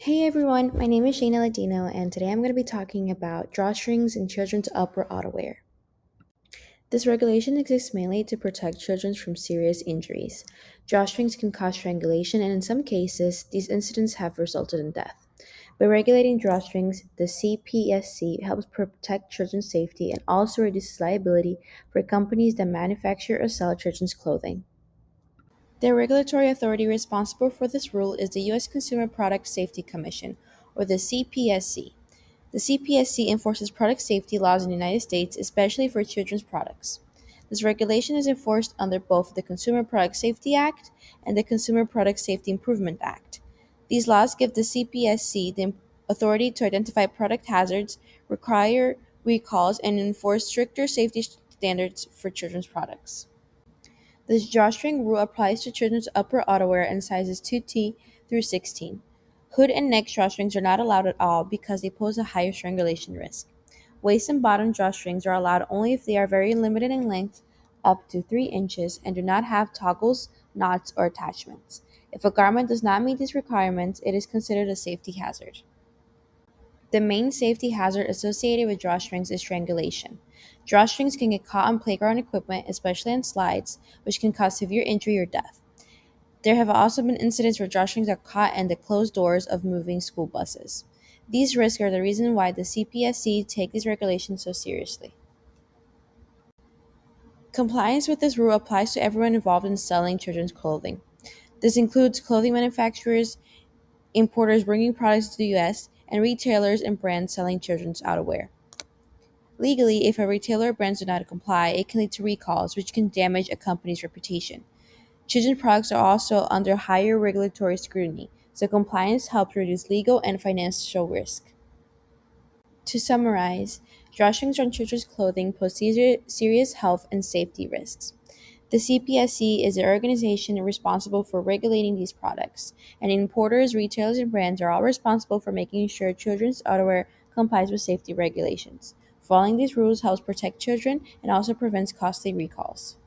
Hey everyone, my name is Shayna Ladino, and today I'm going to be talking about drawstrings in children's upper outerwear. This regulation exists mainly to protect children from serious injuries. Drawstrings can cause strangulation, and in some cases, these incidents have resulted in death. By regulating drawstrings, the CPSC helps protect children's safety and also reduces liability for companies that manufacture or sell children's clothing. The regulatory authority responsible for this rule is the U.S. Consumer Product Safety Commission, or the CPSC. The CPSC enforces product safety laws in the United States, especially for children's products. This regulation is enforced under both the Consumer Product Safety Act and the Consumer Product Safety Improvement Act. These laws give the CPSC the authority to identify product hazards, require recalls, and enforce stricter safety standards for children's products. This drawstring rule applies to children's upper outerwear in sizes 2T through 16. Hood and neck drawstrings are not allowed at all because they pose a higher strangulation risk. Waist and bottom drawstrings are allowed only if they are very limited in length, up to 3 inches, and do not have toggles, knots, or attachments. If a garment does not meet these requirements, it is considered a safety hazard. The main safety hazard associated with drawstrings is strangulation. Drawstrings can get caught on playground equipment, especially on slides, which can cause severe injury or death. There have also been incidents where drawstrings are caught in the closed doors of moving school buses. These risks are the reason why the CPSC take these regulations so seriously. Compliance with this rule applies to everyone involved in selling children's clothing. This includes clothing manufacturers, importers bringing products to the US, and retailers and brands selling children's outerwear. Legally, if a retailer or brands do not comply, it can lead to recalls, which can damage a company's reputation. Children's products are also under higher regulatory scrutiny, so compliance helps reduce legal and financial risk. To summarize, drawstrings on children's clothing pose serious health and safety risks. The CPSC is the organization responsible for regulating these products, and importers, retailers, and brands are all responsible for making sure children's outerwear complies with safety regulations. Following these rules helps protect children and also prevents costly recalls.